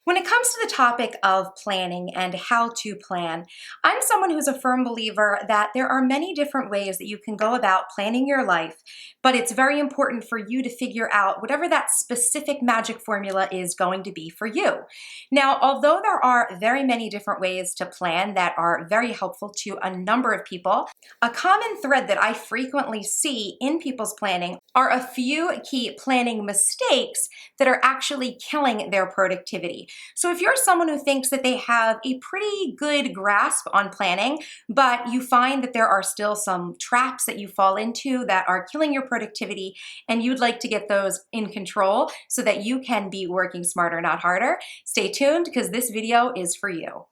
When it comes to the topic of planning and how to plan, I'm someone who's a firm believer that there are many different ways that you can go about planning your life, but it's very important for you to figure out whatever that specific magic formula is going to be for you. Now, although there are very many different ways to plan that are very helpful to a number of people, a common thread that I frequently see in people's planning are a few key planning mistakes that are actually killing their productivity. So if you're someone who thinks that they have a pretty good grasp on planning, but you find that there are still some traps that you fall into that are killing your productivity, and you'd like to get those in control so that you can be working smarter, not harder, stay tuned because this video is for you.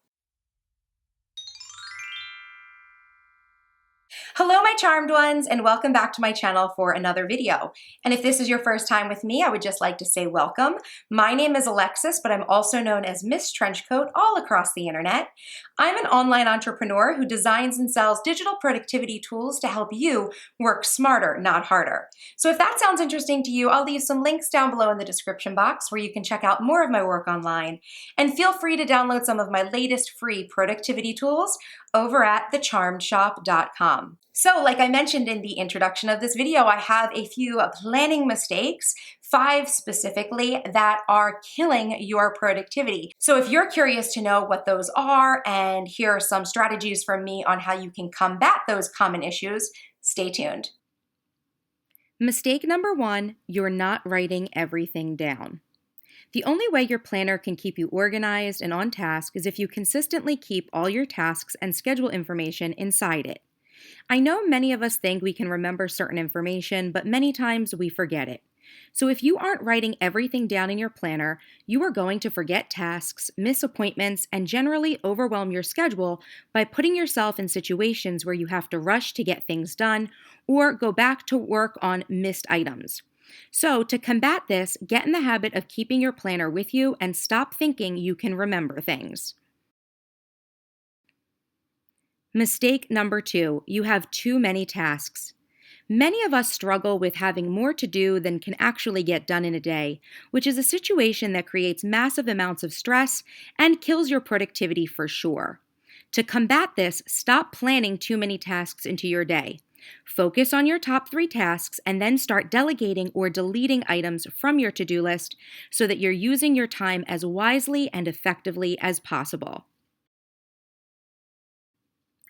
Hello, my charmed ones, and welcome back to my channel for another video. And if this is your first time with me, I would just like to say welcome. My name is Alexis, but I'm also known as MissTrenchcoat all across the internet. I'm an online entrepreneur who designs and sells digital productivity tools to help you work smarter, not harder. So if that sounds interesting to you, I'll leave some links down below in the description box where you can check out more of my work online. And feel free to download some of my latest free productivity tools over at thecharmedshop.com. So like I mentioned in the introduction of this video, I have a few planning mistakes, 5 specifically, that are killing your productivity. So if you're curious to know what those are and hear some strategies from me on how you can combat those common issues, stay tuned. Mistake number 1, you're not writing everything down. The only way your planner can keep you organized and on task is if you consistently keep all your tasks and schedule information inside it. I know many of us think we can remember certain information, but many times we forget it. So if you aren't writing everything down in your planner, you are going to forget tasks, miss appointments, and generally overwhelm your schedule by putting yourself in situations where you have to rush to get things done or go back to work on missed items. So to combat this, get in the habit of keeping your planner with you and stop thinking you can remember things. Mistake number 2, you have too many tasks. Many of us struggle with having more to do than can actually get done in a day, which is a situation that creates massive amounts of stress and kills your productivity for sure. To combat this, stop planning too many tasks into your day. Focus on your top 3 tasks and then start delegating or deleting items from your to-do list so that you're using your time as wisely and effectively as possible.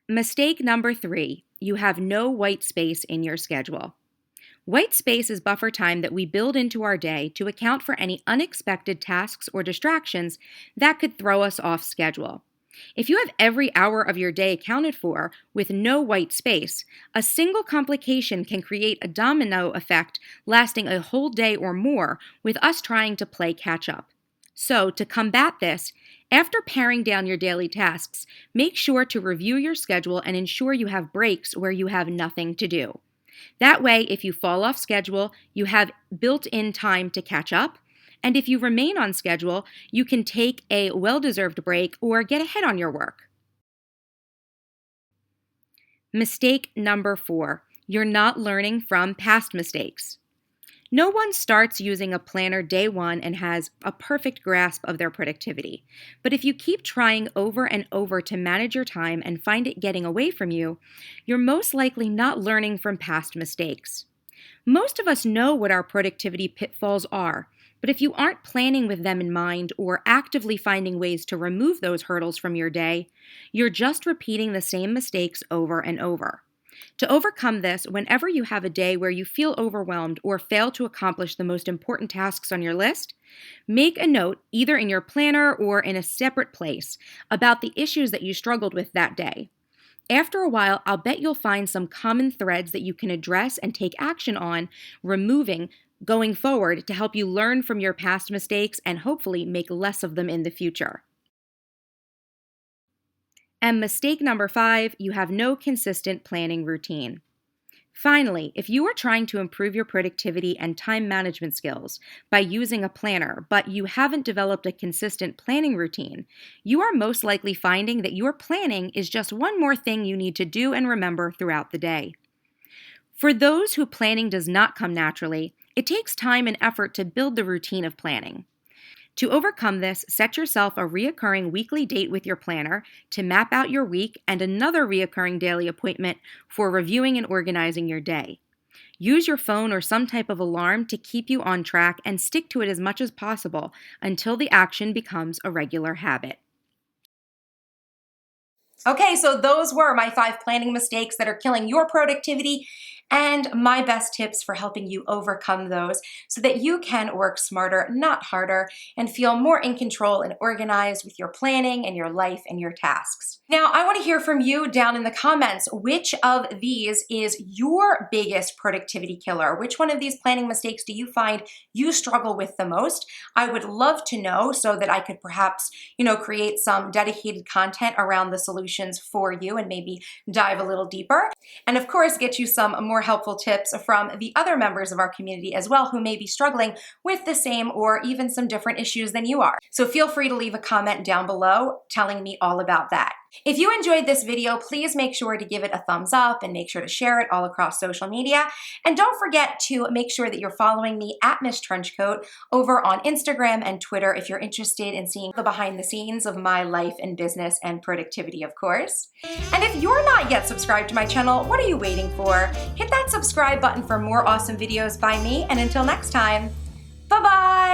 Mistake number 3, you have no white space in your schedule. White space is buffer time that we build into our day to account for any unexpected tasks or distractions that could throw us off schedule. If you have every hour of your day accounted for with no white space, a single complication can create a domino effect lasting a whole day or more with us trying to play catch up. So, to combat this, after paring down your daily tasks, make sure to review your schedule and ensure you have breaks where you have nothing to do. That way, if you fall off schedule, you have built-in time to catch up. And if you remain on schedule, you can take a well-deserved break or get ahead on your work. Mistake number 4, you're not learning from past mistakes. No one starts using a planner day 1 and has a perfect grasp of their productivity. But if you keep trying over and over to manage your time and find it getting away from you, you're most likely not learning from past mistakes. Most of us know what our productivity pitfalls are, but if you aren't planning with them in mind or actively finding ways to remove those hurdles from your day, you're just repeating the same mistakes over and over. To overcome this, whenever you have a day where you feel overwhelmed or fail to accomplish the most important tasks on your list, make a note, either in your planner or in a separate place, about the issues that you struggled with that day. After a while, I'll bet you'll find some common threads that you can address and take action on removing going forward to help you learn from your past mistakes and hopefully make less of them in the future. And mistake number 5, you have no consistent planning routine. Finally, if you are trying to improve your productivity and time management skills by using a planner, but you haven't developed a consistent planning routine, you are most likely finding that your planning is just one more thing you need to do and remember throughout the day. For those who planning does not come naturally, it takes time and effort to build the routine of planning. To overcome this, set yourself a reoccurring weekly date with your planner to map out your week and another reoccurring daily appointment for reviewing and organizing your day. Use your phone or some type of alarm to keep you on track and stick to it as much as possible until the action becomes a regular habit. Okay, so those were my 5 planning mistakes that are killing your productivity and my best tips for helping you overcome those so that you can work smarter, not harder, and feel more in control and organized with your planning and your life and your tasks. Now, I want to hear from you down in the comments. Which of these is your biggest productivity killer? Which one of these planning mistakes do you find you struggle with the most? I would love to know so that I could perhaps, create some dedicated content around the solutions for you and maybe dive a little deeper. And of course, get you some more helpful tips from the other members of our community as well who may be struggling with the same or even some different issues than you are. So feel free to leave a comment down below telling me all about that. If you enjoyed this video, please make sure to give it a thumbs up and make sure to share it all across social media. And don't forget to make sure that you're following me at MissTrenchcoat over on Instagram and Twitter if you're interested in seeing the behind the scenes of my life and business and productivity, of course. And if you're not yet subscribed to my channel, what are you waiting for? Hit that subscribe button for more awesome videos by me. And until next time, bye-bye!